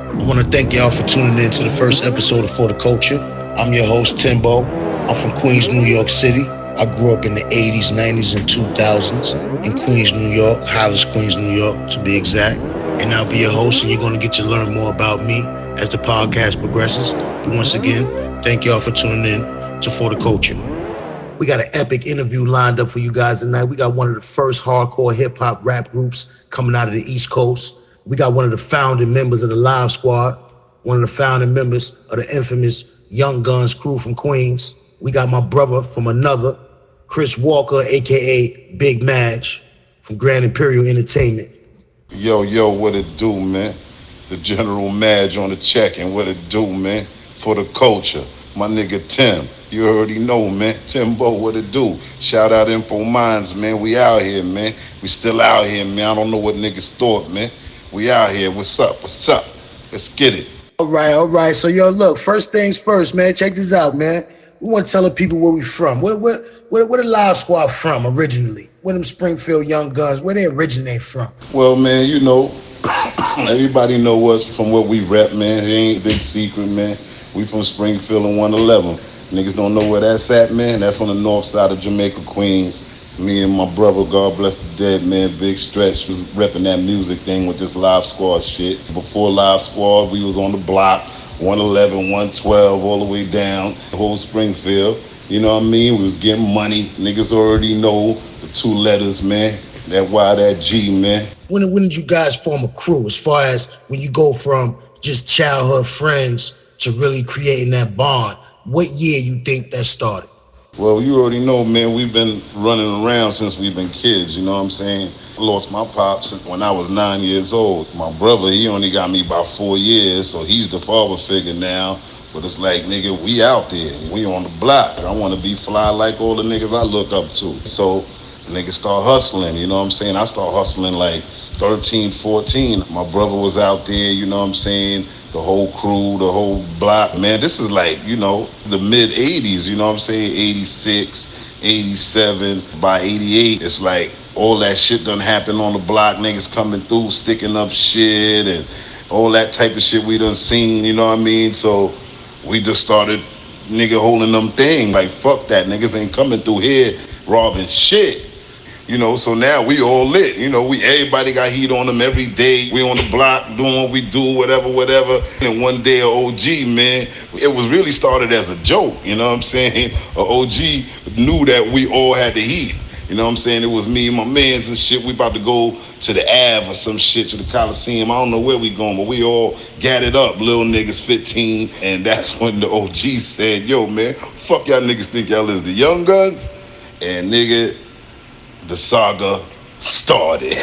I want to thank y'all for tuning in to the first episode of For the Culture. I'm your host, Timbo. I'm from Queens, New York City. I grew up in the 80s, 90s, and 2000s in Queens, New York, Hollis, Queens, New York, to be exact. And I'll be your host, and you're going to get to learn more about me as the podcast progresses. But once again, thank y'all for tuning in to For the Culture. We got an epic interview lined up for you guys tonight. We got one of the first hardcore hip-hop rap groups coming out of the East Coast. We got one of the founding members of the Live Squad, one of the founding members of the infamous Young Gunz crew from Queens. We got my brother from another, Chris Walker, a.k.a. Big Maj, from Grand Imperial Entertainment. Yo, what it do, man? The General Maj on the check-in, what it do, man? For the culture, my nigga Tim. You already know, man. Timbo, what it do? Shout out Info Minds, man. We out here, man. We still out here, man. I don't know what niggas thought, man. We out here. What's up? Let's get it. All right. So, yo, look, first things first, man. Check this out, man. We want to tell the people where we from. Where the Live Squad from originally? Where them Springfield Young Gunz, where they originate from? Well, man, you know, everybody know us from what we rep, man. It ain't a big secret, man. We from Springfield and 111. Niggas don't know where that's at, man. That's on the north side of Jamaica, Queens. Me and my brother, God bless the dead, man, Big Stretch, was repping that music thing with this Live Squad shit. Before Live Squad, we was on the block, 111, 112, all the way down, the whole Springfield. You know what I mean? We was getting money. Niggas already know the two letters, man. That Y, that G, man. When did you guys form a crew, as far as when you go from just childhood friends to really creating that bond? What year you think that started? Well, you already know, man, we've been running around since we've been kids, you know what I'm saying? I lost my pops when I was 9 years old. My brother, he only got me about 4 years, so he's the father figure now. But it's like, nigga, we out there. We on the block. I want to be fly like all the niggas I look up to. So niggas start hustling, you know what I'm saying? I start hustling like 13, 14. My brother was out there, you know what I'm saying? The whole crew, the whole block. Man, this is like, you know, the mid 80s, you know what I'm saying? 86, 87. By 88, it's like all that shit done happened on the block. Niggas coming through, sticking up shit and all that type of shit we done seen, you know what I mean? So we just started nigga holding them thing. Like, fuck that. Niggas ain't coming through here robbing shit. You know, so now we all lit. You know, everybody got heat on them every day. We on the block doing what we do, whatever. And one day, a OG, man, it was really started as a joke. You know what I'm saying? A OG knew that we all had the heat. You know what I'm saying? It was me and my mans and shit. We about to go to the Ave or some shit, to the Coliseum. I don't know where we going, but we all gathered up, little niggas 15. And that's when the OG said, yo, man, fuck y'all niggas think y'all is the Young Gunz? And nigga, the saga started.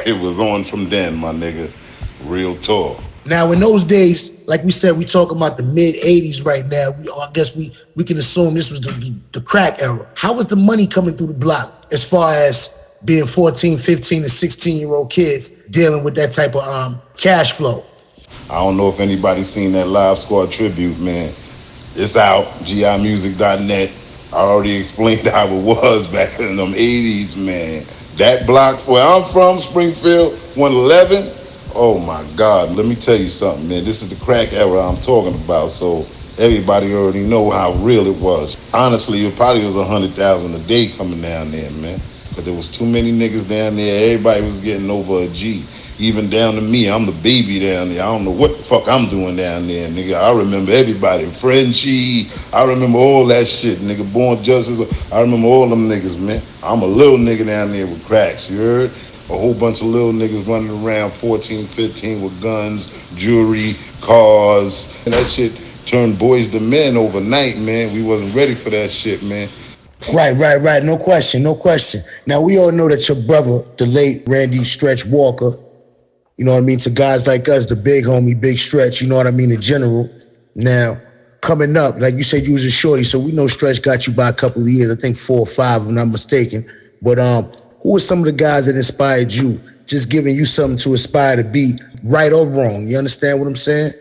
It was on from then, my nigga. Real talk. Now, in those days, like we said, we talking about the mid 80s right now. I guess we can assume this was the crack era. How was the money coming through the block as far as being 14, 15, and 16-year-old kids dealing with that type of cash flow? I don't know if anybody's seen that Live Squad tribute, man. It's out, gimusic.net. I already explained how it was back in them 80s, man. That block where I'm from, Springfield, 111, oh my God, let me tell you something, man. This is the crack era I'm talking about, so everybody already know how real it was. Honestly, it probably was 100,000 a day coming down there, man. But there was too many niggas down there. Everybody was getting over a G. Even down to me, I'm the baby down there. I don't know what the fuck I'm doing down there, nigga. I remember everybody. Frenchie, I remember all that shit, nigga. Born Justice, I remember all them niggas, man. I'm a little nigga down there with cracks, you heard? A whole bunch of little niggas running around 14, 15 with guns, jewelry, cars. And that shit turned boys to men overnight, man. We wasn't ready for that shit, man. Right. No question. Now, we all know that your brother, the late Randy Stretch Walker, you know what I mean, to guys like us, the big homie, Big Stretch, you know what I mean, in general. Now, coming up, like you said, you was a shorty, so we know Stretch got you by a couple of years, I think 4 or 5, if I'm not mistaken. But who are some of the guys that inspired you, just giving you something to aspire to be, right or wrong? You understand what I'm saying?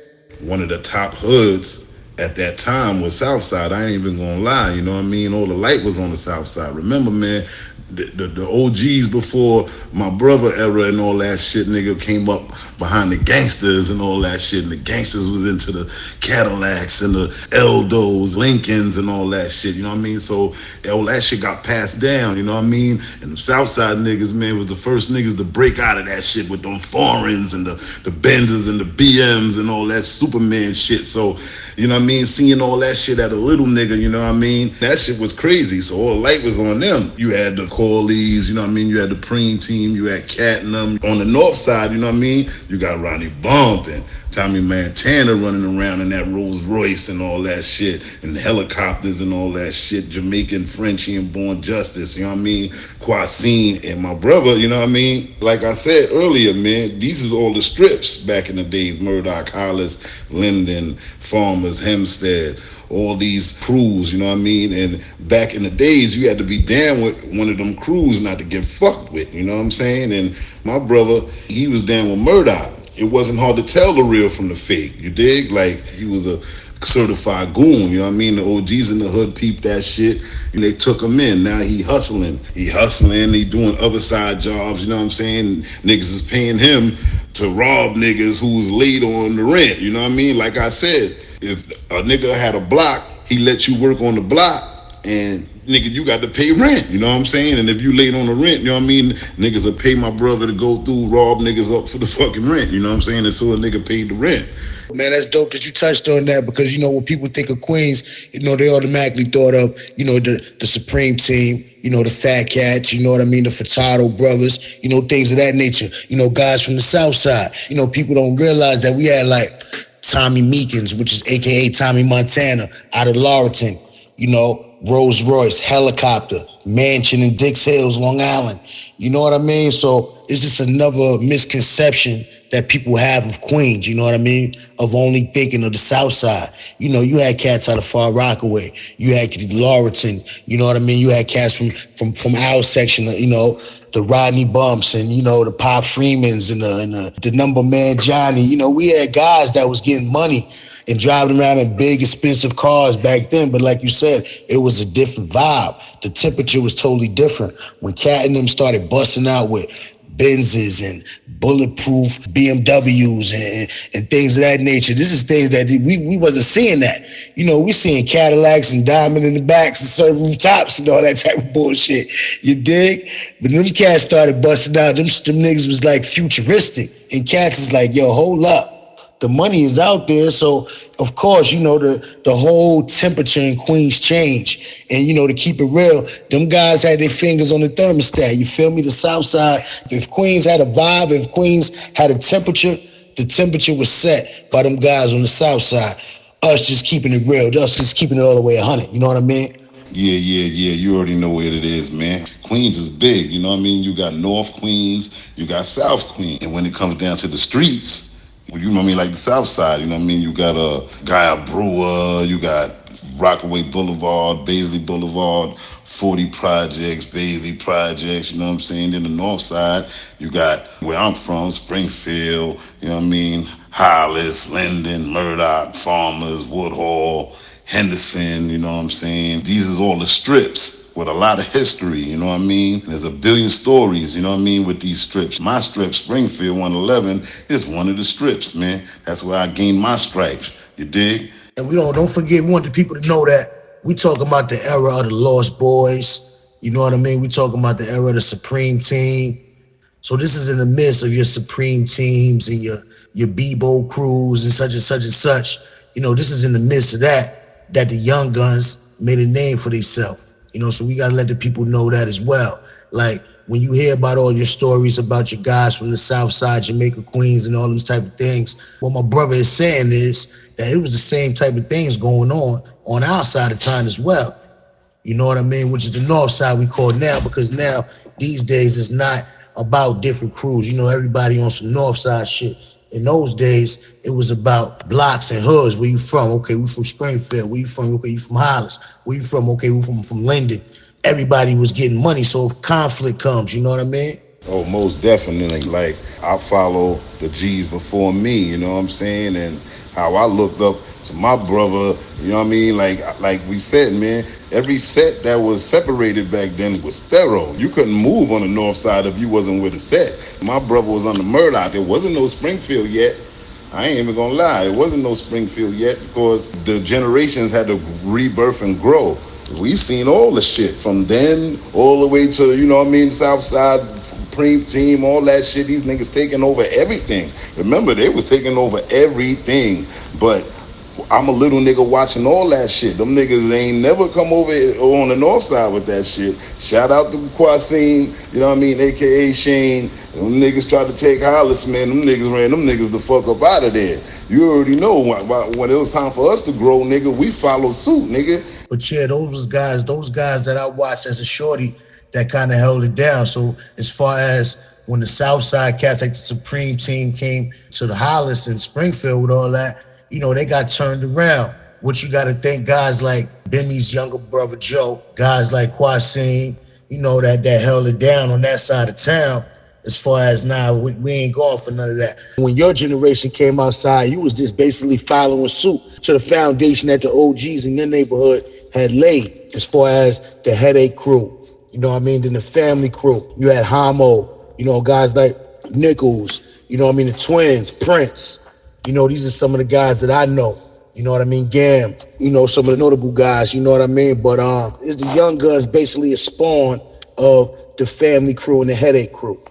One of the top hoods at that time was Southside. I ain't even gonna lie, you know what I mean? All the light was on the Southside. Remember, man, the OGs before my brother era and all that shit, nigga, came up behind the gangsters and all that shit. And the gangsters was into the Cadillacs and the Eldos, Lincolns and all that shit, you know what I mean? So all that shit got passed down, you know what I mean? And the Southside niggas, man, was the first niggas to break out of that shit with them foreigns and the Benzes and the BMs and all that Superman shit. So, you know what I mean? Seeing all that shit at a little nigga, you know what I mean? That shit was crazy. So all the light was on them. You had the Corleys, you know what I mean? You had the Preem team, you had Cat and them. On the north side, you know what I mean? You got Ronnie Bump and Tommy Montana running around in that Rolls Royce and all that shit, and the helicopters and all that shit, Jamaican, Frenchie, and Born Justice, you know what I mean? Quasine and my brother, you know what I mean? Like I said earlier, man, these is all the strips back in the days. Murdoch, Hollis, Linden, Farmers, Hempstead, all these crews, you know what I mean? And back in the days, you had to be down with one of them crews not to get fucked with, you know what I'm saying? And my brother, he was down with Murdoch. It wasn't hard to tell the real from the fake, you dig? Like, he was a certified goon, you know what I mean? The OGs in the hood peeped that shit, and they took him in. Now he hustling, he doing other side jobs, you know what I'm saying? Niggas is paying him to rob niggas who's late on the rent, you know what I mean? Like I said, if a nigga had a block, he let you work on the block, and nigga, you got to pay rent, you know what I'm saying? And if you late on the rent, you know what I mean? Niggas will pay my brother to go through, rob niggas up for the fucking rent, you know what I'm saying? Until a nigga paid the rent. Man, that's dope that you touched on that, because, you know, when people think of Queens, you know, they automatically thought of, you know, the Supreme team, you know, the Fat Cats, you know what I mean, the Furtado brothers, you know, things of that nature. You know, guys from the South Side. You know, people don't realize that we had, like, Tommy Meekins, which is a.k.a. Tommy Montana, out of Laurelton, you know, Rolls Royce, helicopter, mansion in Dix Hills, Long Island. You know what I mean? So it's just another misconception that people have of Queens, you know what I mean? Of only thinking of the South Side. You know, you had cats out of Far Rockaway. You had Laurelton, you know what I mean? You had cats from our section, you know, the Rodney Bumps and, you know, the Pop Freemans and the Number Man Johnny. You know, we had guys that was getting money and driving around in big, expensive cars back then. But like you said, it was a different vibe. The temperature was totally different. When Cat and them started busting out with Benzes and bulletproof BMWs and things of that nature, this is things that we wasn't seeing that. You know, we seeing Cadillacs and diamond in the backs and sunroof tops and all that type of bullshit. You dig? But when them cats started busting out, them niggas was like futuristic. And cats is like, yo, hold up. The money is out there, so of course, you know, the whole temperature in Queens changed. And, you know, to keep it real, them guys had their fingers on the thermostat. You feel me? The South Side, if Queens had a vibe, if Queens had a temperature, the temperature was set by them guys on the South Side. Us just keeping it real, us just keeping it all the way 100, you know what I mean? Yeah, you already know what it is, man. Queens is big, you know what I mean? You got North Queens, you got South Queens. And when it comes down to the streets, you know what I mean, like the South Side, you know what I mean? You got a Guy Brewer, you got Rockaway Boulevard, Baisley Boulevard, 40 Projects, Baisley Projects, you know what I'm saying? Then the North Side, you got where I'm from, Springfield, you know what I mean? Hollis, Linden, Murdoch, Farmers, Woodhall, Henderson, you know what I'm saying? These is all the strips with a lot of history, you know what I mean? There's a billion stories, you know what I mean, with these strips. My strip, Springfield 111, is one of the strips, man. That's where I gained my stripes, you dig? And we don't forget, we want the people to know that we talking about the era of the Lost Boys, you know what I mean? We talking about the era of the Supreme team. So this is in the midst of your Supreme teams and your Bebo crews and such and such and such. You know, this is in the midst of that the Young Gunz made a name for themselves. You know, so we got to let the people know that as well. Like, when you hear about all your stories about your guys from the South Side, Jamaica, Queens, and all those type of things, what my brother is saying is that it was the same type of things going on our side of town as well. You know what I mean? Which is the North Side we call now, because now, these days, it's not about different crews. You know, everybody on some North Side shit. In those days, it was about blocks and hoods. Where you from? Okay, we from Springfield. Where you from? Okay, you from Hollis. Where you from? Okay, we from Linden. Everybody was getting money, so if conflict comes, you know what I mean? Oh, most definitely. Like, I follow the G's before me, you know what I'm saying? And how I looked up to my brother, you know what I mean? Like we said, man, every set that was separated back then was sterile. You couldn't move on the north side if you wasn't with a set. My brother was on the Murdoch. There wasn't no Springfield yet. I ain't even gonna lie, it wasn't no Springfield yet because the generations had to rebirth and grow. We seen all the shit from then all the way to, you know what I mean, Southside, Supreme Team, all that shit. These niggas taking over everything. Remember, they was taking over everything. But I'm a little nigga watching all that shit. Them niggas ain't never come over on the north side with that shit. Shout out to Quasim, you know what I mean, aka Shane. Them niggas tried to take Hollis, man. Them niggas ran them niggas the fuck up out of there. You already know when it was time for us to grow, nigga, we followed suit, nigga. But yeah, those guys that I watched as a shorty that kind of held it down. So as far as when the Southside cats like the Supreme Team came to the Hollis and Springfield with all that, you know, they got turned around. Which you got to thank guys like Benny's younger brother Joe, guys like Quasim, you know, that held it down on that side of town. As far as now, we ain't going for none of that. When your generation came outside, you was just basically following suit to the foundation that the OGs in your neighborhood had laid. As far as the Headache crew, you know what I mean, then the Family crew. You had Homo, you know, guys like Nichols, you know what I mean, the Twins, Prince. You know, these are some of the guys that I know. You know what I mean? Gam, you know, some of the notable guys, you know what I mean? But it's the Young Gunz basically a spawn of the Family crew and the Headache crew.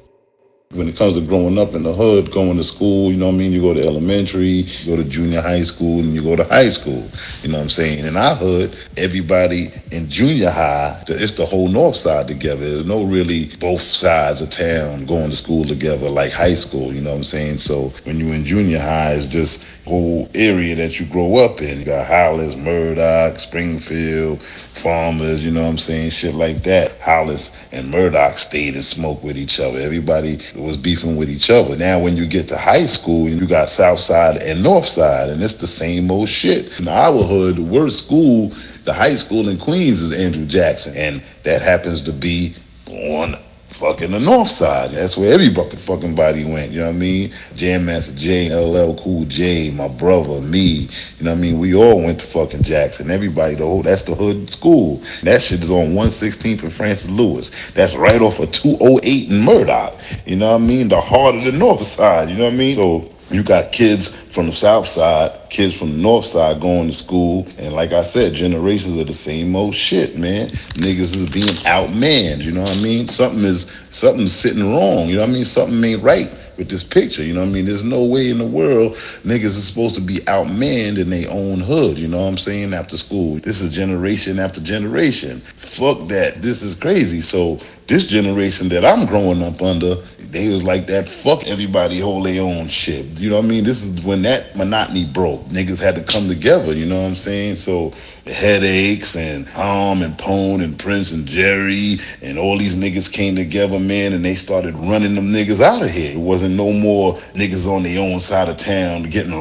When it comes to growing up in the hood, going to school, you know what I mean? You go to elementary, you go to junior high school, and you go to high school. You know what I'm saying? In our hood, everybody in junior high, it's the whole north side together. There's no really both sides of town going to school together like high school, you know what I'm saying? So when you're in junior high, it's just whole area that you grow up in. You got Hollis, Murdoch, Springfield, Farmers, you know what I'm saying? Shit like that. Hollis and Murdoch stayed and smoked with each other. Everybody was beefing with each other. Now when you get to high school, you got South Side and North Side, and it's the same old shit. In our hood, the worst school, the high school in Queens is Andrew Jackson, and that happens to be on fucking the north side. That's where every fucking body went, you know what I mean? Jam Master Jay, LL Cool J, my brother, me, you know what I mean? We all went to fucking Jackson. Everybody, that's the hood school. That shit is on 116th and Francis Lewis. That's right off of 208 in Murdoch. You know what I mean? The heart of the north side, you know what I mean? So you got kids from the south side, kids from the north side going to school, and like I said, generations of the same old shit, man. Niggas is being outmanned, you know what I mean? Something's sitting wrong, you know what I mean? Something ain't right with this picture, you know what I mean? There's no way in the world niggas is supposed to be outmanned in their own hood, you know what I'm saying, after school. This is generation after generation. Fuck that, this is crazy. So this generation that I'm growing up under, they was like that, fuck everybody hold their own shit. You know what I mean? This is when that monotony broke. Niggas had to come together, you know what I'm saying? So the Headaches and and Pone and Prince and Jerry and all these niggas came together, man, and they started running them niggas out of here. It wasn't no more niggas on their own side of town getting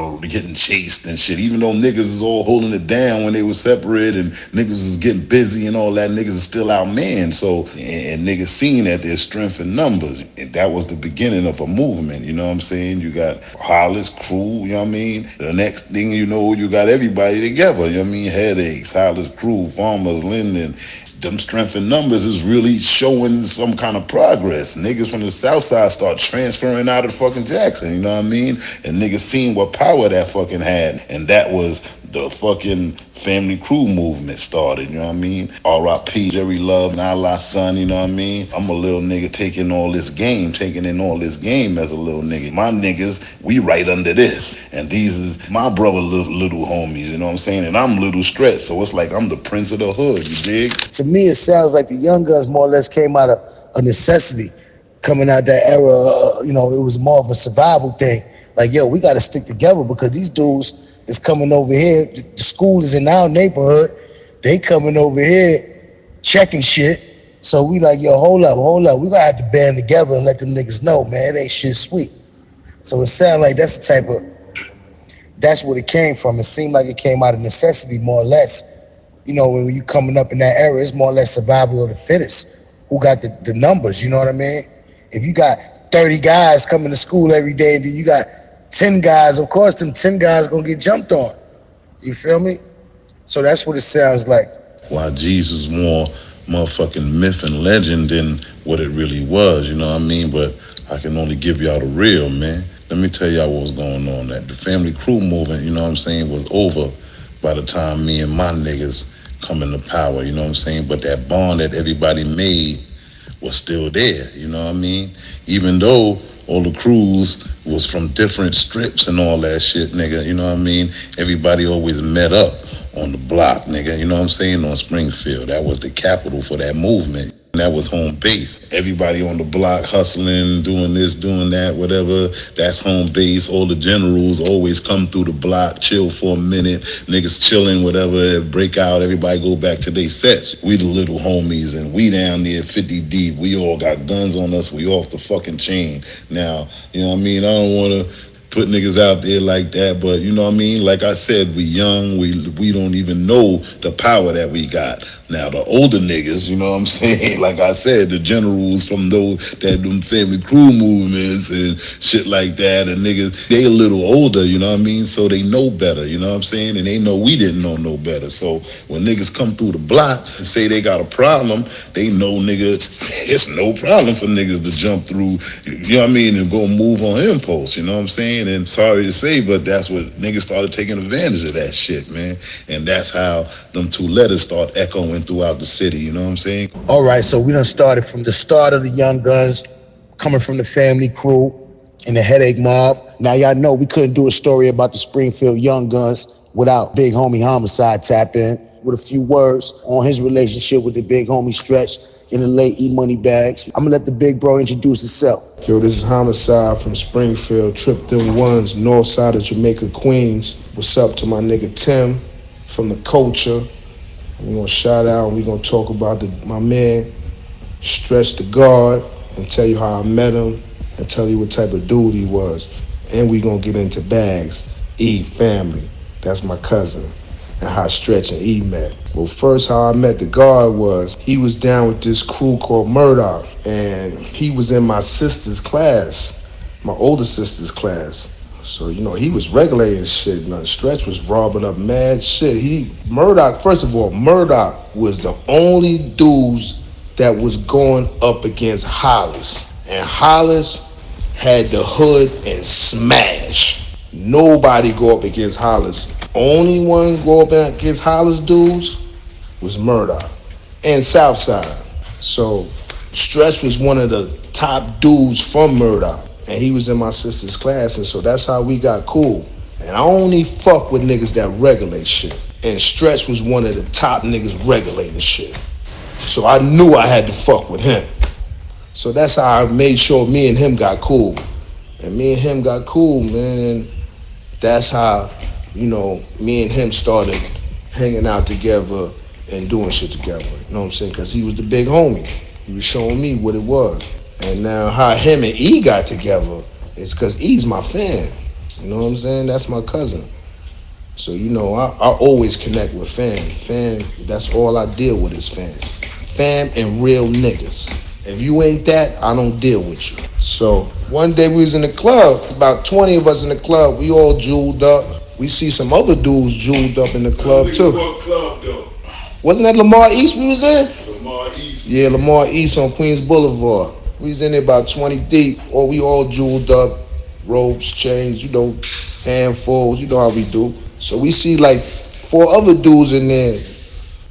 chased and shit. Even though niggas is all holding it down when they were separated and niggas is getting busy and all that, niggas is still out, man. So, and niggas seen that there's strength in numbers. And that was the beginning of a movement, you know what I'm saying? You got Hollis crew, you know what I mean? The next thing you know, you got everybody together, you know what I mean? Headaches, Hollis crew, Farmers, Linden. Them strength in numbers is really showing some kind of progress. Niggas from the south side start transferring out of fucking Jackson, you know what I mean? And niggas seen what power that fucking had. And that was the fucking Family Crew movement started, you know what I mean? R.I.P. Jerry Love, Nala son, you know what I mean? I'm a little nigga taking in all this game as a little nigga. My niggas, we right under this. And these is my brother little homies, you know what I'm saying? And I'm Little Stretch, so it's like I'm the prince of the hood, you dig? To me, it sounds like the Young Gunz more or less came out of a necessity. Coming out that era, you know, it was more of a survival thing. Like, yo, we got to stick together because these dudes is coming over here. The school is in our neighborhood. They coming over here checking shit. So we like, yo, hold up. We gotta have to band together and let them niggas know, man, it ain't shit sweet. So it sounds like that's what it came from. It seemed like it came out of necessity, more or less. You know, when you coming up in that era, it's more or less survival of the fittest. Who got the numbers, you know what I mean? If you got 30 guys coming to school every day, and then you got 10 guys, of course them 10 guys gonna get jumped on. You feel me? So that's what it sounds like. Why Jesus more motherfucking myth and legend than what it really was, you know what I mean? But I can only give y'all the real, man. Let me tell y'all what was going on. That the family crew movement, you know what I'm saying, was over by the time me and my niggas come into power, you know what I'm saying? But that bond that everybody made was still there, you know what I mean? Even though all the crews was from different strips and all that shit, nigga, you know what I mean? Everybody always met up on the block, nigga, you know what I'm saying? On Springfield. That was the capital for that movement. That was home base. Everybody on the block hustling, doing this, doing that, whatever. That's home base. All the generals always come through the block, chill for a minute. Niggas chilling, whatever, break out. Everybody go back to their sets. We the little homies, and we down there 50 deep. We all got guns on us. We off the fucking chain. Now, you know what I mean? I don't want to put niggas out there like that, but you know what I mean? Like I said, we young, we don't even know the power that we got. Now the older niggas, you know what I'm saying? Like I said, the generals from those that them family crew movements and shit like that, and niggas, they a little older, you know what I mean? So they know better, you know what I'm saying? And they know we didn't know no better. So when niggas come through the block and say they got a problem, they know, nigga, it's no problem for niggas to jump through, you know what I mean, and go move on impulse, you know what I'm saying? And sorry to say, but that's what niggas started taking advantage of that shit, man. And that's how them two letters start echoing throughout the city, you know what I'm saying? All right, so we done started from the start of the Young Gunz, coming from the family crew and the Headache Mob. Now y'all know we couldn't do a story about the Springfield Young Gunz without big homie Homicide tap in with a few words on his relationship with the big homie Stretch in the late E-Money bags. I'm gonna let the big bro introduce himself. Yo, this is Homicide from Springfield, Trip Them Ones, north side of Jamaica, Queens. What's up to my nigga Tim from the culture. We're gonna shout out and we're gonna talk about my man, Stretch the Guard, and tell you how I met him and tell you what type of dude he was. And we gonna get into bags, E family, that's my cousin, and how Stretch and E met. Well, first how I met the Guard was, he was down with this crew called Murdoch, and he was in my sister's class, my older sister's class. So, you know, he was regulating shit. Now, Stretch was robbing up mad shit. Murdoch, first of all, Murdoch was the only dudes that was going up against Hollis. And Hollis had the hood and smash. Nobody go up against Hollis. Only one go up against Hollis dudes was Murdoch and Southside. So Stretch was one of the top dudes from Murdoch. And he was in my sister's class, and so that's how we got cool. And I only fuck with niggas that regulate shit. And Stretch was one of the top niggas regulating shit. So I knew I had to fuck with him. So that's how I made sure me and him got cool. And me and him got cool, man. And that's how, you know, me and him started hanging out together and doing shit together. You know what I'm saying? Because he was the big homie. He was showing me what it was. And now how him and E got together is because E's my fan. You know what I'm saying? That's my cousin. So, you know, I always connect with fam. Fam, that's all I deal with is fam. Fam and real niggas. If you ain't that, I don't deal with you. So one day we was in the club, about 20 of us in the club, we all jeweled up. We see some other dudes jeweled up in the club too. What club though? Wasn't that Lamar East we was in? Lamar East. Yeah, Lamar East on Queens Boulevard. We was in there about 20 deep, or we all jeweled up, ropes, chains, you know, handfuls, you know how we do. So we see like 4 other dudes in there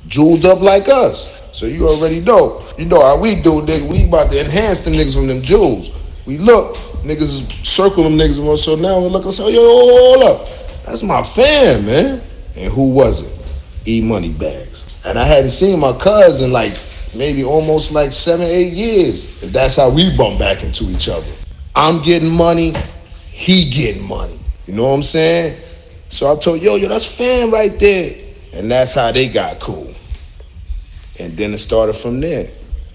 jeweled up like us. So you already know. You know how we do, nigga. We about to enhance them niggas from them jewels. We look, niggas circle them niggas, so now we look and say, yo, hold up. That's my fam, man. And who was it? E-Money bags. And I hadn't seen my cousin like maybe almost like 7-8 years. And that's how we bump back into each other. I'm getting money, he getting money. You know what I'm saying? So I told yo, that's fam right there. And that's how they got cool. And then it started from there.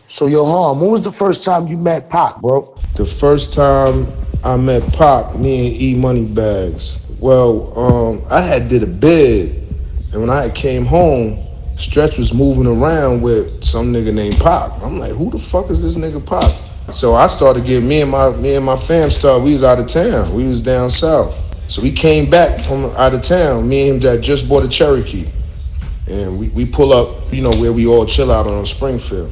So yo, Harm, when was the first time you met Pac, bro? The first time I met Pac, me and E-Money bags. Well, I had did a bid. And when I came home, Stretch was moving around with some nigga named Pac. I'm like, who the fuck is this nigga Pac? So I started getting me and my fam started. We was out of town. We was down south. So we came back from out of town. Me and him that just bought a Cherokee, and we pull up, where we all chill out on Springfield.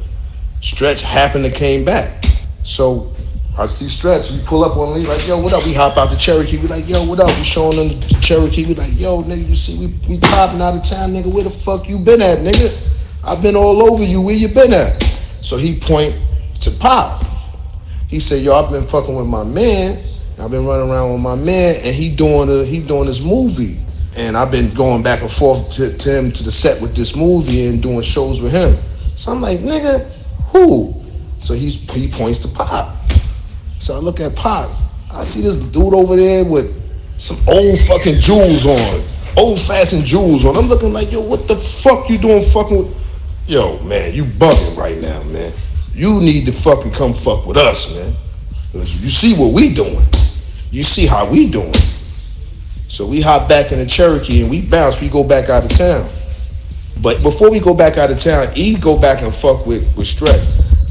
Stretch happened to came back. So I see Stretch. We pull up on me like, yo, what up? We hop out the Cherokee. We like, yo, what up? We showing them the Cherokee. We like, yo, nigga, you see, we popping out of town, nigga. Where the fuck you been at, nigga? I've been all over you. Where you been at? So he point to Pop. He said, yo, I've been fucking with my man. I've been running around with my man, and he doing this movie. And I've been going back and forth to him to the set with this movie and doing shows with him. So I'm like, nigga, who? So he points to Pop. So I look at Pop. I see this dude over there with some old fucking jewels on, old-fashioned jewels on. I'm looking like, yo, what the fuck you doing fucking with? Yo, man, you bugging right now, man. You need to fucking come fuck with us, man. Because you see what we doing. You see how we doing. So we hop back in the Cherokee and we bounce. We go back out of town. But before we go back out of town, he go back and fuck with Stretch.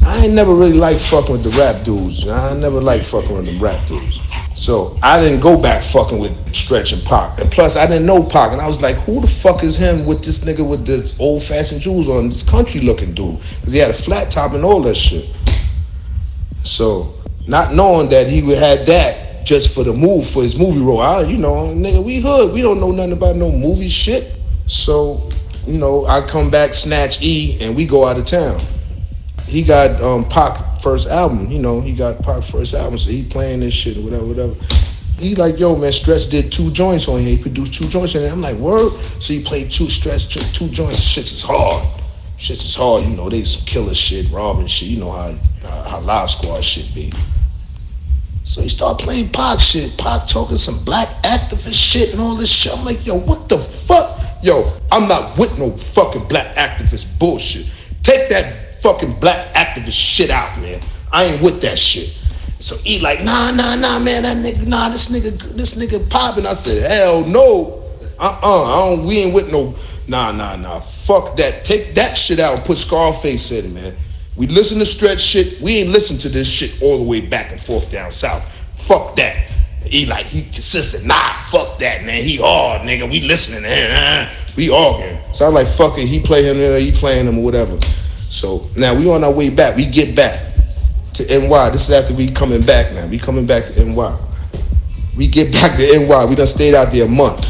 I ain't never really liked fucking with the rap dudes. I never liked fucking with the rap dudes. So I didn't go back fucking with Stretch and Pac. And plus, I didn't know Pac. And I was like, who the fuck is him with this nigga with this old-fashioned jewels on, this country-looking dude? Because he had a flat top and all that shit. So not knowing that he had that just for his movie role. Nigga, we hood. We don't know nothing about no movie shit. So, I come back, snatch E, and we go out of town. He got Pac first album, he got Pac first album, so he playing this shit or whatever. He like, yo, man, Stretch did 2 joints on here. He produced 2 joints on here. I'm like, word? So he played 2 joints. Shit is hard. They some killer shit, robbing shit. How Live Squad shit be. So he started playing Pac shit. Pac talking some black activist shit and all this shit. I'm like, yo, what the fuck? Yo, I'm not with no fucking black activist bullshit. Take that fucking black activist shit out, man. I ain't with that shit. So he like, nah, man, this nigga popping. I said, hell no. We ain't with no, nah. Fuck that. Take that shit out and put Scarface in it, man. We listen to Stretch shit. We ain't listen to this shit all the way back and forth down south. Fuck that. He consistent. Nah, fuck that, man. He hard, nigga. We listening to him. We arguing. So I'm like, fuck it. He play him there, he playing him or whatever. So now we on our way back. We get back to NY. This is after we coming back now. We coming back to NY. We get back to NY. We done stayed out there a month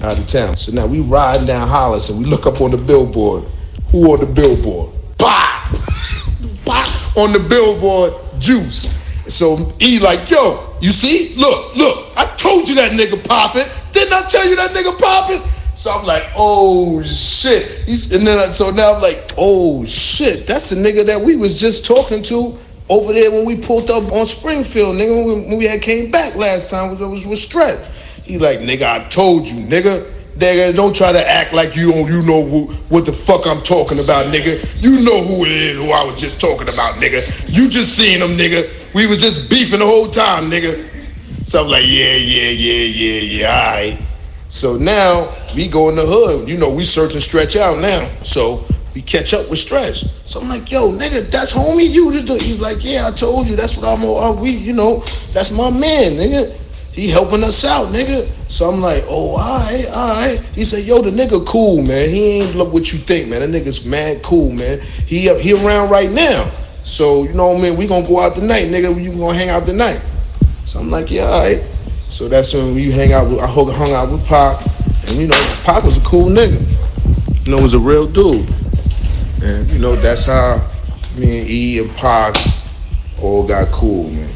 out of town. So now we riding down Hollis and we look up on the billboard. Who on the billboard? Bah! Bah! On the billboard, Juice. So he like, yo, you see? Look. I told you that nigga popping. Didn't I tell you that nigga popping? So I'm like, oh shit. So now I'm like, oh shit. That's the nigga that we was just talking to over there when we pulled up on Springfield, nigga, when we had came back last time. It was with Stretch. He like, nigga, I told you, nigga. Nigga, don't try to act like you know what the fuck I'm talking about, nigga. You know who it is who I was just talking about, nigga. You just seen him, nigga. We was just beefing the whole time, nigga. So I'm like, yeah, all right. So now we go in the hood. We searching Stretch out now. So we catch up with Stretch. So I'm like, yo, nigga, that's homie. He's like, yeah, I told you. That's what that's my man, nigga. He helping us out, nigga. So I'm like, oh, all right. He said, yo, the nigga cool, man. He ain't look what you think, man. The nigga's mad cool, man. He around right now. So, we gonna go out tonight, nigga. You gonna hang out tonight. So I'm like, yeah, all right. So that's when we hung out with Pac. And, Pac was a cool nigga. Was a real dude. And, that's how me and E and Pac all got cool, man.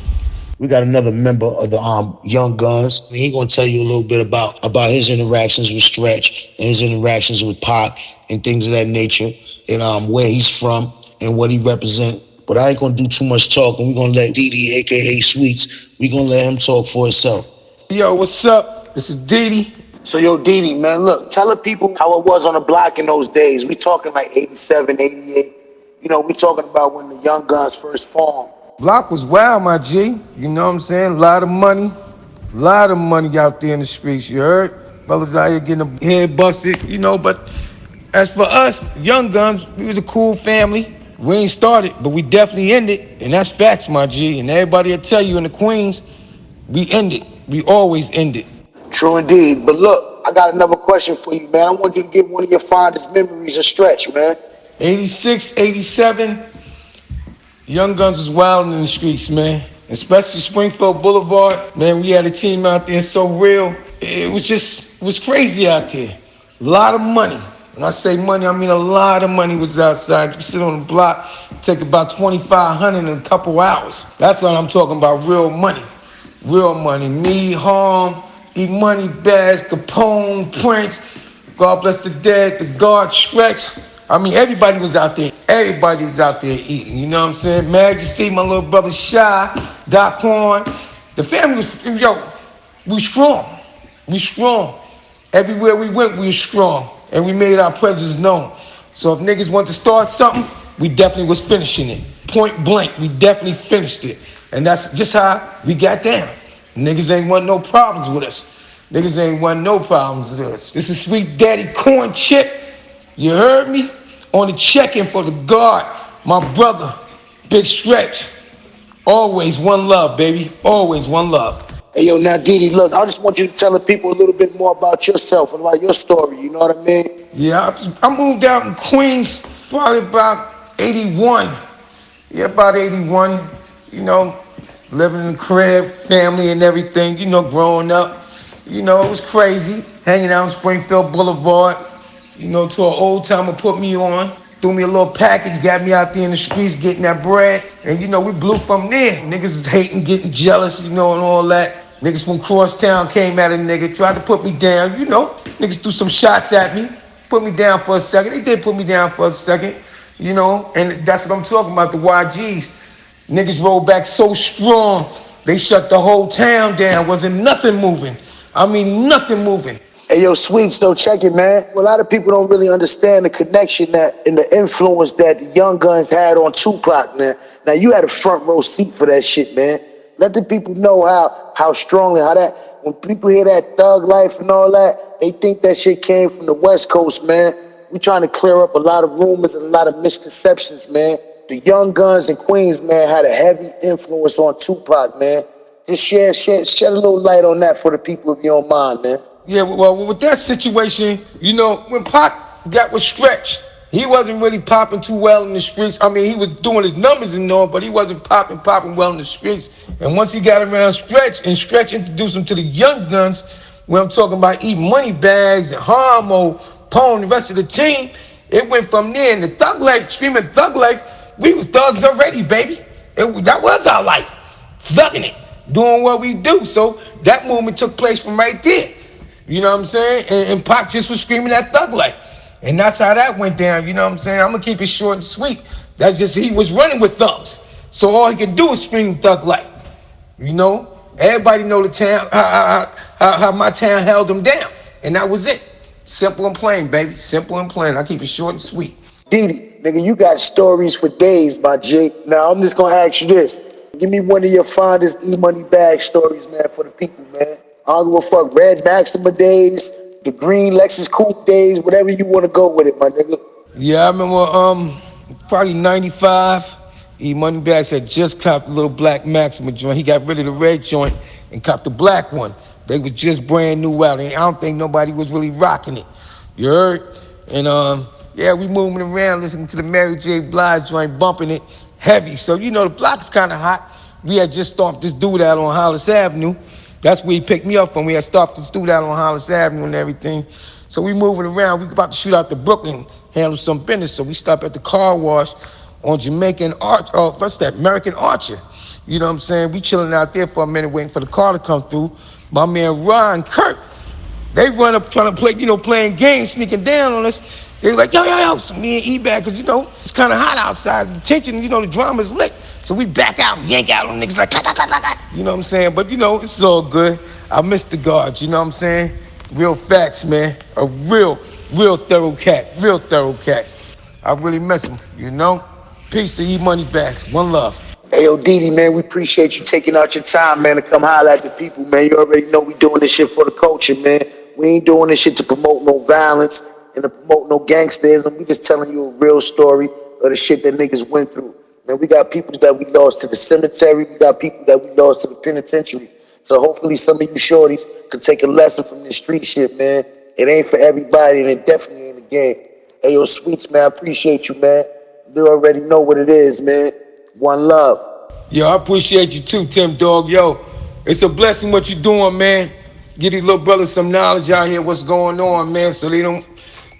We got another member of the Young Gunz. He gonna tell you a little bit about his interactions with Stretch and his interactions with Pac and things of that nature, and where he's from and what he represent. But I ain't gonna do too much talking. We're gonna let Deedee, aka Sweets, we gonna let him talk for himself. Yo, what's up? This is Deedee. So yo, Deedee, man, look, tell the people how it was on the block in those days. We talking like 87, 88. We talking about when the Young Gunz first formed. Block was wild, my G. You know what I'm saying? A lot of money out there in the streets, you heard? Brothers out here getting their head busted, But as for us, Young Gunz, we was a cool family. We ain't started, but we definitely ended, and that's facts, my G. And everybody will tell you in the Queens, we ended. We always ended. True indeed. But look, I got another question for you, man. I want you to give one of your fondest memories a stretch, man. 86, 87, Young Gunz was wilding in the streets, man. Especially Springfield Boulevard. Man, we had a team out there so real. It was crazy out there. A lot of money. When I say money, I mean a lot of money was outside. You could sit on the block, take about $2,500 in a couple hours. That's what I'm talking about, real money. Real money. Me, Harm, E-Money, Bass, Capone, Prince, God bless the dead, the guard, Stretch. I mean, everybody was out there. Everybody was out there eating, you know what I'm saying? Majesty, my little brother Shy, Doc Horn. The family was, we strong. We strong. Everywhere we went, we were strong. And we made our presence known. So if niggas want to start something, we definitely was finishing it. Point blank, we definitely finished it. And that's just how we got down. Niggas ain't want no problems with us. Niggas ain't want no problems with us. This is Sweet Daddy Corn Chip. You heard me? On the check-in for the guard, my brother, Big Stretch. Always one love, baby. Always one love. Hey, yo, now, Deedee, look, I just want you to tell the people a little bit more about yourself and about your story, you know what I mean? Yeah, I moved out in Queens probably about 81. Yeah, about 81. You know, living in the crib, family and everything, you know, growing up. You know, it was crazy. Hanging out on Springfield Boulevard. You know, to an old timer put me on, threw me a little package, got me out there in the streets getting that bread. And, you know, we blew from there. Niggas was hating, getting jealous, you know, and all that. Niggas from crosstown came at a nigga, tried to put me down, you know. Niggas threw some shots at me, put me down for a second. They did put me down for a second, you know. And that's what I'm talking about, the YGs. Niggas rolled back so strong, they shut the whole town down. Wasn't nothing moving. I mean, nothing moving. Hey, yo, Sweets, though, check it, man. Well, a lot of people don't really understand the connection that and the influence that the Young Gunz had on Tupac, man. Now, you had a front row seat for that shit, man. Let the people know how strongly, how that, when people hear that thug life and all that, they think that shit came from the West Coast, man. We trying to clear up a lot of rumors and a lot of misconceptions, man. The Young Gunz in Queens, man, had a heavy influence on Tupac, man. Just shed a little light on that for the people if you don't mind, man. Yeah, well, with that situation, you know, when Pac got with Stretch, he wasn't really popping too well in the streets. I mean, he was doing his numbers and all, but he wasn't popping well in the streets. And once he got around Stretch, and Stretch introduced him to the Young Gunz, where I'm talking about eating money bags and Harmo, Pone, the rest of the team, it went from there. And the thug life, screaming thug life, we was thugs already, baby. That was our life, thugging it, doing what we do. So that movement took place from right there. You know what I'm saying? And Pac just was screaming that thug life. And that's how that went down, you know what I'm saying? I'm gonna keep it short and sweet. That's just, he was running with thugs. So all he could do is scream thug life. You know? Everybody know the town, how my town held him down. And that was it. Simple and plain, baby. Simple and plain. I keep it short and sweet. Deedee, nigga, you got stories for days, my G. Now, I'm just gonna ask you this. Give me one of your fondest E-Money bag stories, man, for the people, man. I don't give a fuck. Red Maxima days, the green Lexus Coupe days, whatever you want to go with it, my nigga. Yeah, I remember probably 95. E-Money Bags had just copped a little black Maxima joint. He got rid of the red joint and copped the black one. They were just brand new out. And I don't think nobody was really rocking it. You heard? And yeah, we moving around listening to the Mary J. Blige joint, bumping it heavy. So, you know, the block's kind of hot. We had just stopped this dude out on Hollis Avenue. That's where he picked me up from. We had stopped this dude out on Hollis Avenue and everything. So we moving around. We about to shoot out to Brooklyn, handle some business. So we stop at the car wash on Jamaican Arch, what's that, American Archer. You know what I'm saying? We chilling out there for a minute waiting for the car to come through. My man Ron Kurt, they run up trying to play, you know, playing games, sneaking down on us. They like, yo. So me and E-Bag, because, you know, it's kind of hot outside. The tension, you know, the drama's lit. So we back out, yank out on niggas like, you know what I'm saying? But, you know, it's all good. I miss the guards, you know what I'm saying? Real facts, man. A real thorough cat. Real thorough cat. I really miss him, you know? Peace to E-Money Bags. One love. Hey, yo, Deedee, man, we appreciate you taking out your time, man, to come holler at the people, man. You already know we doing this shit for the culture, man. We ain't doing this shit to promote no violence and to promote no gangsterism. We just telling you a real story of the shit that niggas went through. Man, we got people that we lost to the cemetery. We got people that we lost to the penitentiary. So hopefully some of you shorties can take a lesson from this street shit, man. It ain't for everybody, and it definitely ain't a game. Hey, yo, Sweets, man, I appreciate you, man. You already know what it is, man. One love. Yo, I appreciate you too, Tim Dog. Yo, it's a blessing what you're doing, man. Get these little brothers some knowledge out here, what's going on, man, so they don't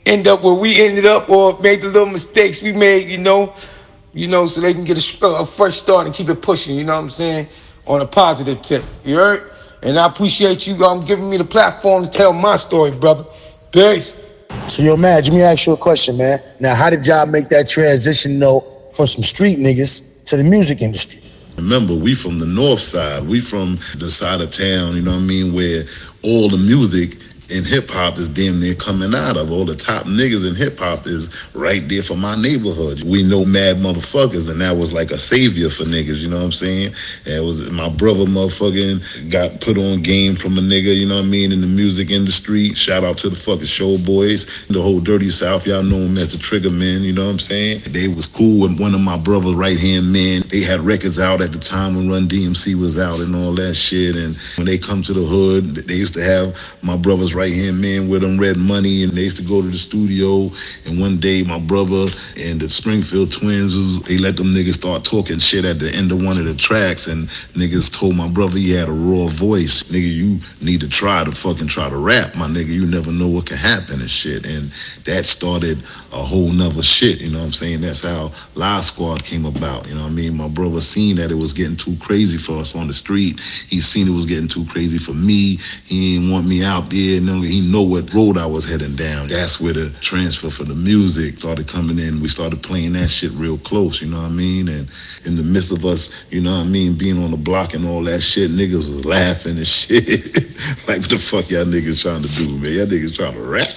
end up where we ended up or make the little mistakes we made, so they can get a fresh start and keep it pushing, you know what I'm saying, on a positive tip, you heard? And I appreciate you giving me the platform to tell my story, brother. Peace. So, yo, Madge, let me ask you a question, man. Now, how did y'all make that transition, from some street niggas to the music industry? Remember, we from the north side. We from the side of town, you know what I mean, where all the music in hip-hop is damn near coming out of. All the top niggas in hip-hop is right there for my neighborhood. We know mad motherfuckers, and that was like a savior for niggas, you know what I'm saying? And it was my brother motherfucking got put on game from a nigga, you know what I mean, in the music industry. Shout out to the fucking show boys. The whole Dirty South, y'all know them as the Trigger Men, you know what I'm saying? They was cool with one of my brother's right-hand men. They had records out at the time when Run DMC was out and all that shit. And when they come to the hood, they used to have my brother's right-hand man with them, Red Money, and they used to go to the studio. And one day my brother and the Springfield twins, they let them niggas start talking shit at the end of one of the tracks, and niggas told my brother he had a raw voice. Nigga, you need to try to rap, my nigga. You never know what can happen and shit. And that started a whole nother shit, you know what I'm saying? That's how Live Squad came about, you know what I mean? My brother seen that it was getting too crazy for us on the street. He seen it was getting too crazy for me. He didn't want me out there. He know what road I was heading down. That's where the transfer for the music started coming in. We started playing that shit real close, you know what I mean? And in the midst of us, you know what I mean, being on the block and all that shit, niggas was laughing and shit. Like, what the fuck y'all niggas trying to do, man? Y'all niggas trying to rap?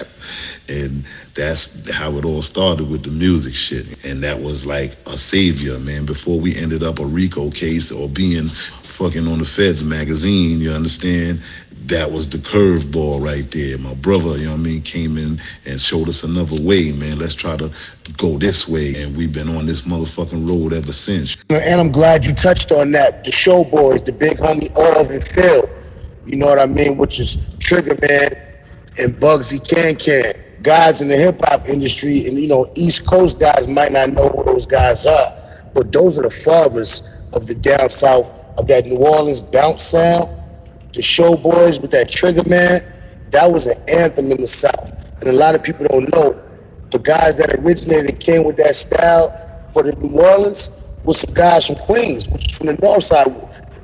And that's how it all started with the music shit. And that was like a savior, man, before we ended up a RICO case or being fucking on the Feds magazine, you understand? That was the curveball right there. My brother, you know what I mean, came in and showed us another way, man. Let's try to go this way. And we've been on this motherfucking road ever since. And I'm glad you touched on that. The show boys, the big homie Orv and Phil, you know what I mean, which is Trigger Man and Bugsy Can. Guys in the hip-hop industry, and East Coast guys might not know who those guys are, but those are the fathers of the down south, of that New Orleans bounce sound. The show boys with that Trigger Man, that was an anthem in the South. And a lot of people don't know, the guys that originated and came with that style for the New Orleans was some guys from Queens, which is from the North Side.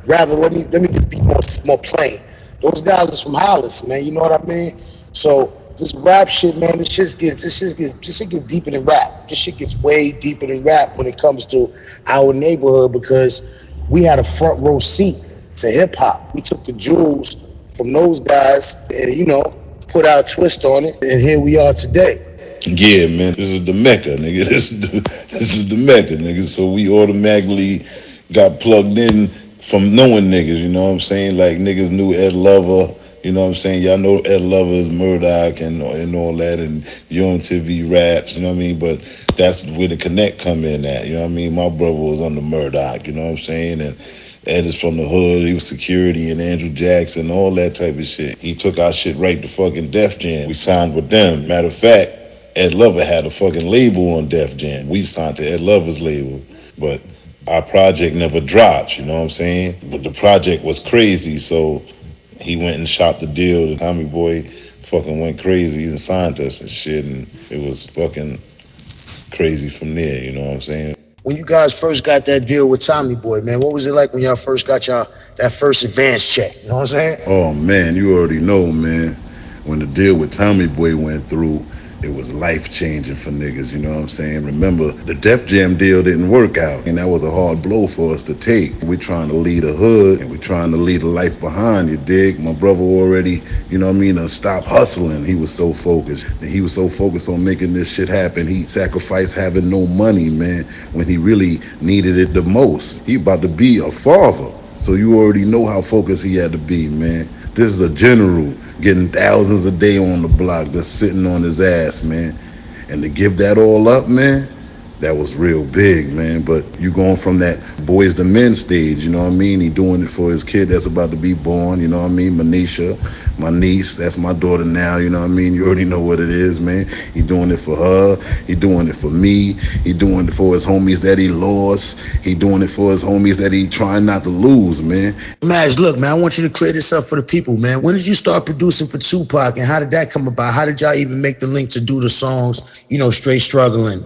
Rather, let me just be more plain. Those guys is from Hollis, man, you know what I mean? So this rap shit, man, this shit gets deeper than rap. This shit gets way deeper than rap when it comes to our neighborhood, because we had a front row seat to hip hop. We took the jewels from those guys and, put our twist on it, and here we are today. Yeah, man, this is the Mecca, nigga. This is the Mecca, nigga. So we automatically got plugged in from knowing niggas, you know what I'm saying? Like, niggas knew Ed Lover, you know what I'm saying? Y'all know Ed Lover is Murdoch and all that, and Young TV raps, you know what I mean? But that's where the connect come in at, you know what I mean? My brother was under Murdoch, you know what I'm saying? And Ed is from the hood, he was security and Andrew Jackson, all that type of shit. He took our shit right to fucking Def Jam. We signed with them. Matter of fact, Ed Lover had a fucking label on Def Jam. We signed to Ed Lover's label, but our project never dropped, you know what I'm saying? But the project was crazy, so he went and shopped the deal. The Tommy Boy fucking went crazy and signed us and shit, and it was fucking crazy from there, you know what I'm saying? When you guys first got that deal with Tommy Boy, man, what was it like when y'all first got that first advance check? You know what I'm saying? Oh, man, you already know, man. When the deal with Tommy Boy went through, it was life-changing for niggas, you know what I'm saying? Remember, the Def Jam deal didn't work out, and that was a hard blow for us to take. We trying to lead a hood, and we trying to lead a life behind, you dig? My brother already, you know what I mean, stop hustling. He was so focused. He was so focused on making this shit happen. He sacrificed having no money, man, when he really needed it the most. He about to be a father, so you already know how focused he had to be, man. This is a general getting thousands a day on the block that's sitting on his ass, man. And to give that all up, man, that was real big, man. But you going from that boys to men stage, you know what I mean? He doing it for his kid that's about to be born, you know what I mean? Manisha, my niece, that's my daughter now, you know what I mean? You already know what it is, man. He doing it for her. He doing it for me. He doing it for his homies that he lost. He doing it for his homies that he trying not to lose, man. Maj, look, man, I want you to clear this up for the people, man. When did you start producing for Tupac, and how did that come about? How did y'all even make the link to do the songs, you know, Straight Struggling,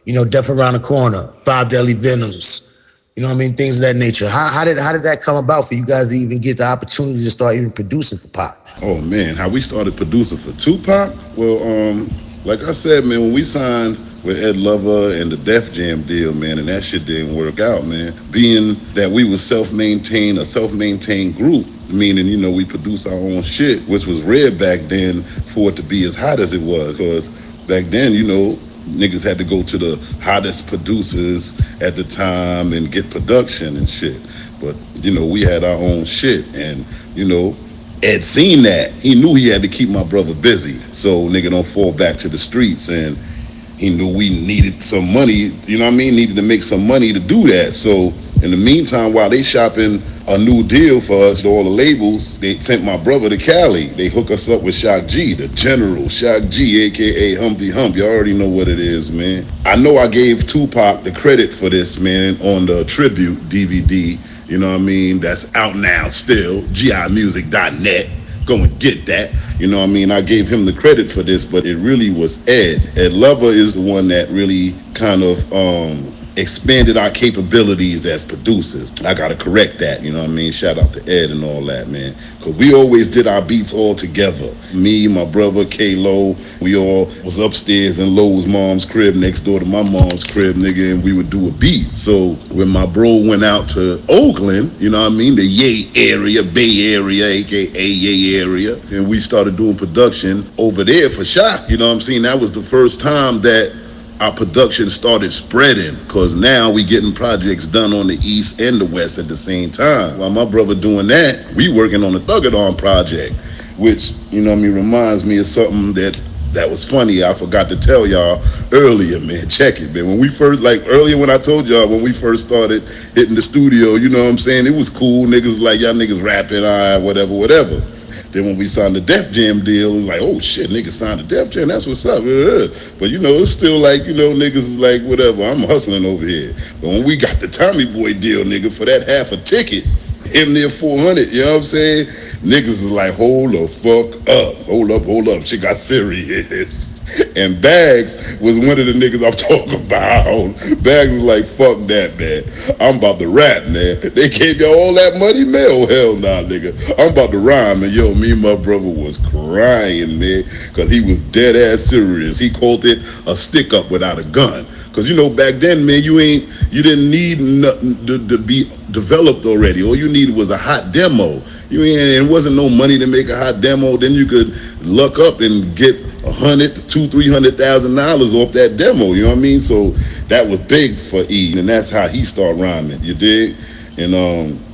you know, Death Around the Corner, Five Deadly Venoms, you know what I mean, things of that nature? How did that come about for you guys to even get the opportunity to start even producing for Pac? Oh, man, how we started producing for Tupac? Well, like I said, man, when we signed with Ed Lover and the Def Jam deal, man, and that shit didn't work out, man. Being that we was a self-maintained group, meaning, you know, we produce our own shit, which was rare back then for it to be as hot as it was. Because back then, you know, niggas had to go to the hottest producers at the time and get production and shit. But, you know, we had our own shit, and, you know, Ed seen that. He knew he had to keep my brother busy so nigga don't fall back to the streets, and he knew we needed some money, you know what I mean? Needed to make some money to do that. So in the meantime, while they shopping a new deal for us to all the labels, they sent my brother to Cali. They hook us up with Shock G, the General, Shock G, aka Humpty Hump. You already know what it is, man. I know I gave Tupac the credit for this, man, on the tribute DVD. You know what I mean? That's out now still, gimusic.net. Go and get that. You know what I mean? I gave him the credit for this, but it really was Ed. Ed Lover is the one that really kind of expanded our capabilities as producers. I gotta correct that, you know what I mean? Shout out to Ed and all that, man. Cause we always did our beats all together. Me, my brother, K-Lo, we all was upstairs in Lo's mom's crib next door to my mom's crib, nigga, and we would do a beat. So when my bro went out to Oakland, you know what I mean? The Yay area, Bay Area, aka Yay area, and we started doing production over there for Shock, you know what I'm saying? That was the first time that our production started spreading, because now we getting projects done on the East and the West at the same time. While my brother doing that, we working on the Thuggadon project, which, you know what I mean, reminds me of something that was funny. I forgot to tell y'all earlier, man. Check it, man. When we first, like earlier when I told y'all, when we first started hitting the studio, you know what I'm saying? It was cool. Niggas like, y'all niggas rapping, all right, whatever. Then when we signed the Def Jam deal, it's like, oh shit, niggas signed the Def Jam, that's what's up. But you know, it's still like, you know, niggas is like, whatever, I'm hustling over here. But when we got the Tommy Boy deal, nigga, for that half a ticket, him near 400, you know what I'm saying? Niggas is like, hold the fuck up. Hold up, shit got serious. And Bags was one of the niggas I'm talking about. Bags was like, fuck that, man. I'm about to rap, man. They gave y'all all that money, man? Oh, hell nah, nigga. I'm about to rhyme. And yo, me and my brother was crying, man, because he was dead ass serious. He called it a stick up without a gun. Because, you know, back then, man, you didn't need nothing to be developed already. All you needed was a hot demo. It wasn't no money to make a hot demo. Then you could luck up and get $200,000-$300,000 off that demo. You know what I mean? So that was big for E, and that's how he started rhyming. You dig? And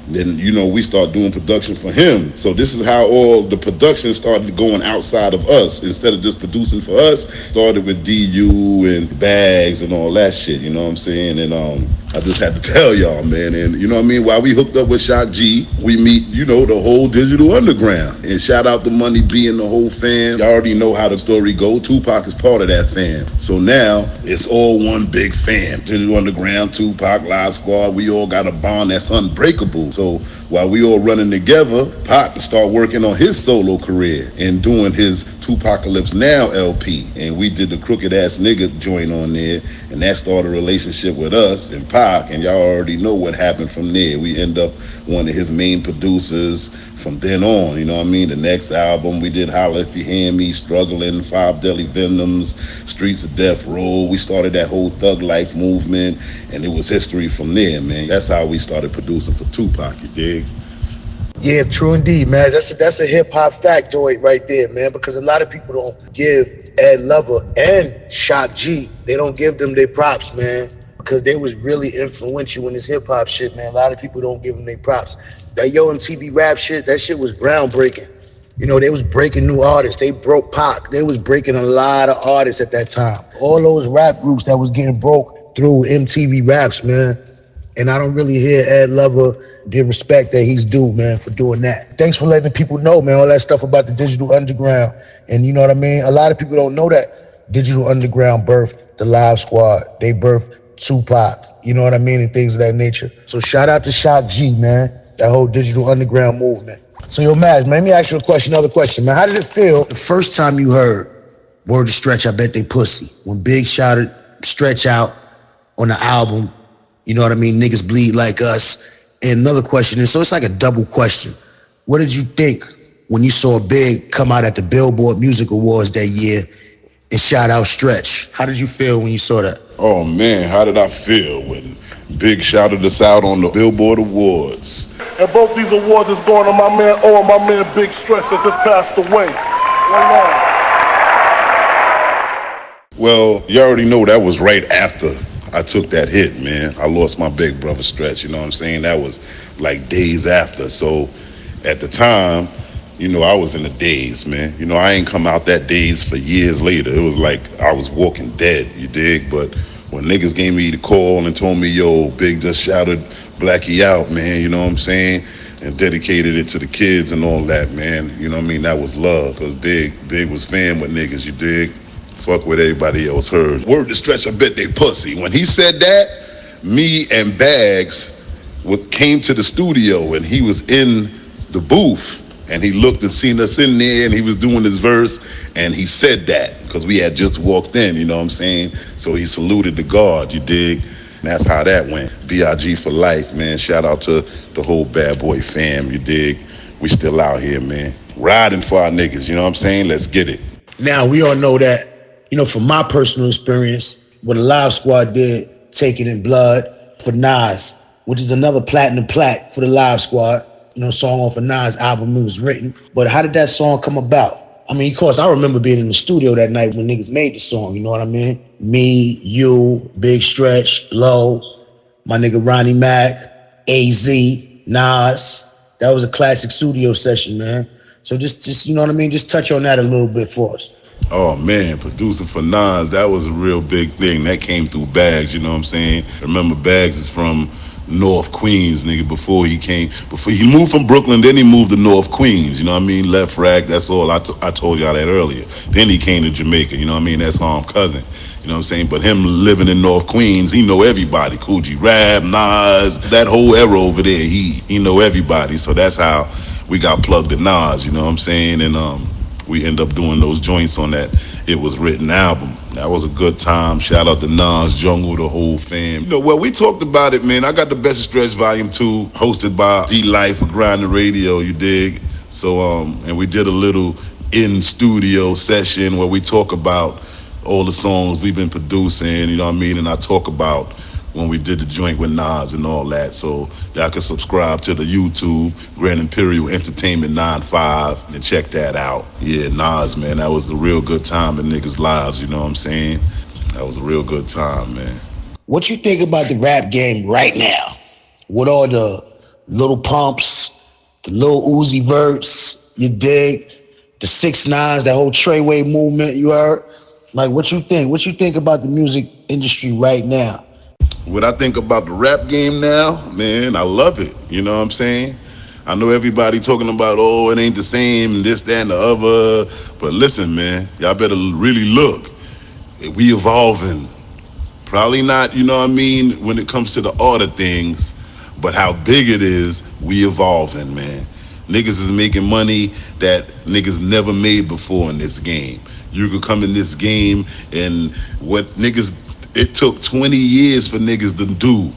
then, you know, we start doing production for him. So this is how all the production started going outside of us. Instead of just producing for us, started with DU and Bags and all that shit, you know what I'm saying? And I just had to tell y'all, man. And you know what I mean? While we hooked up with Shock G, we meet, you know, the whole digital underground. And shout out to Money B and the whole fam. Y'all already know how the story go. Tupac is part of that fam. So now it's all one big fam. Digital Underground, Tupac, Live Squad, we all got a bond that's unbreakable. So while we all running together, Pac start working on his solo career and doing his Tupacalypse Now LP. And we did the Crooked Ass Nigga joint on there, and that started a relationship with us and Pac, and y'all already know what happened from there. We end up one of his main producers from then on, you know what I mean? The next album, we did Holla If You Hear Me, Struggling, Five Deadly Venoms, Streets of Death Row. We started that whole thug life movement, and it was history from there, man. That's how we started producing for Tupac, you dig? Yeah, true indeed, man. That's a hip-hop factoid right there, man, because a lot of people don't give Ed Lover and Shock G, they don't give them their props, man, because they was really influential in this hip-hop shit, man. A lot of people don't give them their props. That Yo MTV rap shit, that shit was groundbreaking. You know, they was breaking new artists. They broke Pac. They was breaking a lot of artists at that time. All those rap groups that was getting broke, through MTV Raps, man. And I don't really hear Ed Lover the respect that he's due, man, for doing that. Thanks for letting the people know, man, all that stuff about the Digital Underground. And you know what I mean? A lot of people don't know that Digital Underground birthed the Live Squad. They birthed Tupac, you know what I mean, and things of that nature. So shout out to Shock G, man, that whole Digital Underground movement. So yo, Maj, man, let me ask you another question, man. How did it feel the first time you heard Word to Stretch, I Bet They Pussy? When Big shouted Stretch out on the album, you know what I mean, Niggas Bleed Like Us. And another question is, so it's like a double question. What did you think when you saw Big come out at the Billboard Music Awards that year and shout out Stretch? How did you feel when you saw that? Oh man, how did I feel when Big shouted us out on the Billboard Awards? And both these awards is going to my man O and my man Big Stretch that just passed away. Well, you already know that was right after I took that hit, man. I lost my big brother Stretch, you know what I'm saying? That was like days after. So at the time, you know, I was in the daze, man. You know, I ain't come out that daze for years later. It was like I was walking dead, you dig? But when niggas gave me the call and told me, yo, Big just shouted Blackie out, man, you know what I'm saying? And dedicated it to the kids and all that, man. You know what I mean? That was love, because Big was fan with niggas, you dig? Fuck what everybody else heard. Word to Stretch, I bet they pussy. When he said that, me and Bags came to the studio and he was in the booth and he looked and seen us in there and he was doing his verse and he said that because we had just walked in, you know what I'm saying? So he saluted the guard, you dig? And that's how that went. B.I.G. for life, man. Shout out to the whole Bad Boy fam, you dig? We still out here, man. Riding for our niggas, you know what I'm saying? Let's get it. Now, we all know that, you know, from my personal experience, what the Live Squad did, Take It in Blood for Nas, which is another platinum plaque for the Live Squad, you know, song off of Nas' album it was written. But how did that song come about? I mean, of course, I remember being in the studio that night when niggas made the song, you know what I mean? Me, you, Big Stretch, Blow, my nigga Ronnie Mac, AZ, Nas. That was a classic studio session, man. So just you know what I mean? Just touch on that a little bit for us. Oh man, producing for Nas, that was a real big thing. That came through Bags, you know what I'm saying? Remember, Bags is from North Queens, nigga, before he moved from Brooklyn, then he moved to North Queens, you know what I mean? Left rack, that's all. I told y'all that earlier. Then he came to Jamaica, you know what I mean? That's Harm cousin, you know what I'm saying? But him living in North Queens, he know everybody. Coogee Rap, Nas, that whole era over there, he know everybody. So that's how we got plugged at Nas, you know what I'm saying? And we end up doing those joints on that It Was Written album. That was a good time. Shout out to Nas, Jungle, the whole fam. You know, well, we talked about it, man. I got the Best of Stretch Volume 2, hosted by D-Life for Grind the Radio, you dig? So, and we did a little in-studio session where we talk about all the songs we've been producing, you know what I mean? And I talk about when we did the joint with Nas and all that. So y'all can subscribe to the YouTube, Grand Imperial Entertainment 95, and check that out. Yeah, Nas, man, that was a real good time in niggas' lives, you know what I'm saying? That was a real good time, man. What you think about the rap game right now? With all the little pumps, the little Uzi verts, you dig? The 6ix9ine, that whole Treyway movement, you heard? Like, what you think? What you think about the music industry right now? What I think about the rap game now, man, I love it. You know what I'm saying? I know everybody talking about, oh, it ain't the same, and this, that, and the other. But listen, man, y'all better really look. We evolving. Probably not, you know what I mean, when it comes to the art of things, but how big it is, we evolving, man. Niggas is making money that niggas never made before in this game. You could come in this game and what niggas, it took 20 years for niggas to do.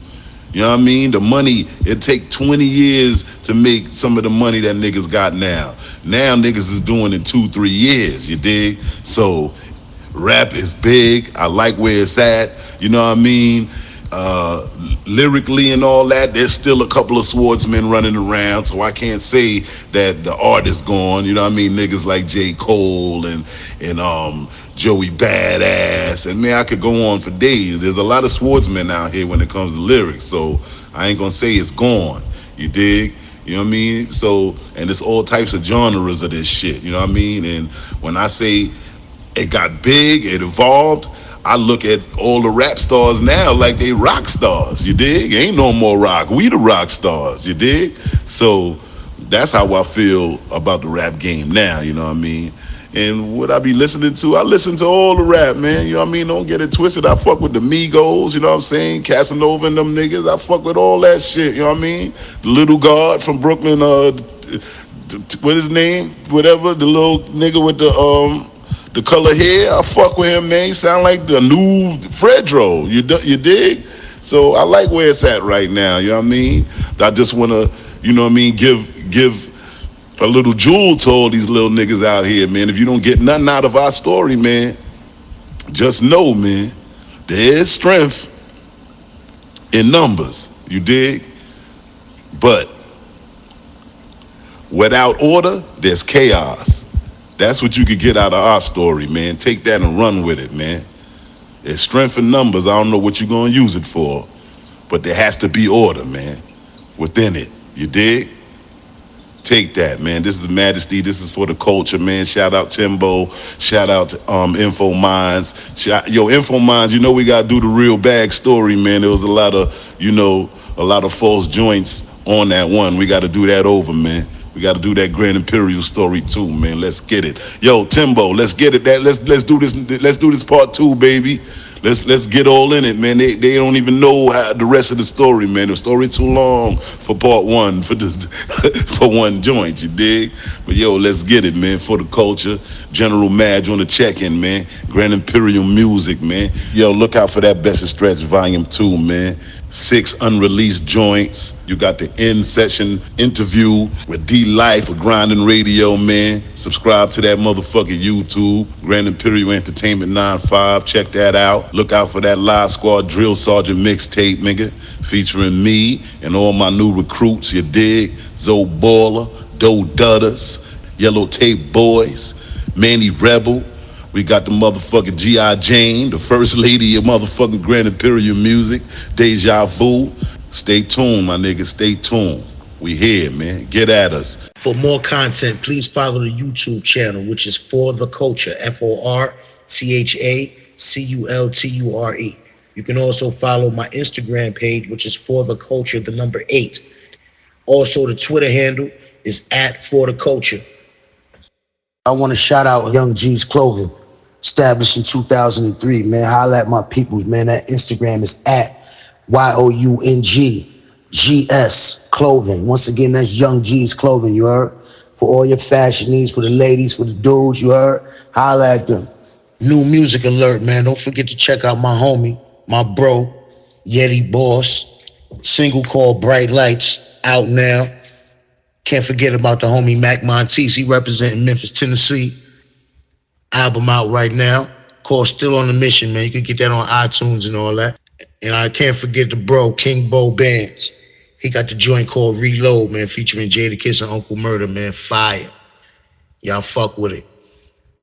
You know what I mean? The money, it take 20 years to make some of the money that niggas got now. Now niggas is doing it 2-3 years, you dig? So rap is big. I like where it's at. You know what I mean? Lyrically and all that, there's still a couple of swordsmen running around, so I can't say that the art is gone. You know what I mean? Niggas like J. Cole and Joey Badass, and man, I could go on for days. There's a lot of swordsmen out here when it comes to lyrics, so I ain't gonna say it's gone. You dig? You know what I mean? So, and there's all types of genres of this shit, you know what I mean? And when I say it got big, it evolved, I look at all the rap stars now like they rock stars, you dig? Ain't no more rock. We the rock stars, you dig? So that's how I feel about the rap game now, you know what I mean? And what I be listening to, I listen to all the rap, man. You know what I mean? Don't get it twisted. I fuck with the Migos, you know what I'm saying? Casanova and them niggas. I fuck with all that shit, you know what I mean? The little guard from Brooklyn, what his name? Whatever, the little nigga with the color hair. I fuck with him, man. He sound like the new Fredro. You dig? So I like where it's at right now, you know what I mean? I just want to, you know what I mean, give a little jewel to all these little niggas out here, man. If you don't get nothing out of our story, man, just know, man, there is strength in numbers, you dig? But without order, there's chaos. That's what you could get out of our story, man. Take that and run with it, man. There's strength in numbers. I don't know what you're going to use it for, but there has to be order, man, within it, you dig? Take that, man. This is Majesty. This is for the culture, man. Shout out Timbo. Shout out to Info Minds. Info Minds, you know we gotta do the real bag story, man. There was a lot of false joints on that one. We gotta do that over, man. We gotta do that Grand Imperial story too, man. Let's get it. Yo, Timbo, let's get it. Let's do this. Let's do this part 2, baby. Let's get all in it, man. They don't even know the rest of the story, man. The story too long for part 1 for one joint, you dig? But yo, let's get it, man. For the culture, General Madge on the check-in, man. Grand Imperial music, man. Yo, look out for that Best of Stretch Volume 2, man. 6 unreleased joints. You got the in-session interview with D Life of Grinding Radio, man. Subscribe to that motherfucking YouTube, Grand Imperial Entertainment 95. Check that out. Look out for that Live Squad Drill Sergeant mixtape, nigga, featuring me and all my new recruits, you dig? Zoe Baller, Doe Dudders, Yellow Tape Boys, Manny Rebel. We got the motherfucking G.I. Jane, the first lady of motherfucking Grand Imperial music, Deja Vu. Stay tuned, my nigga, stay tuned. We here, man. Get at us. For more content, please follow the YouTube channel, which is For The Culture, FORTHACULTURE. You can also follow my Instagram page, which is For The Culture, the number 8. Also, the Twitter handle is @ForTheCulture. I want to shout out Young G's Clothing, established in 2003, man. Holla at my peoples, man. That Instagram is @YOUNGGS Clothing. Once again, that's Young G's Clothing, you heard? For all your fashion needs, for the ladies, for the dudes, you heard? Holla at them. New music alert, man. Don't forget to check out my homie, my bro, Yeti Boss. Single called Bright Lights, out now. Can't forget about the homie Mac Monteese. He representing Memphis, Tennessee. Album out right now. Called Still on the Mission, man. You can get that on iTunes and all that. And I can't forget the bro, King Bo Bands. He got the joint called Reload, man, featuring Jada Kiss and Uncle Murder, man. Fire. Y'all fuck with it.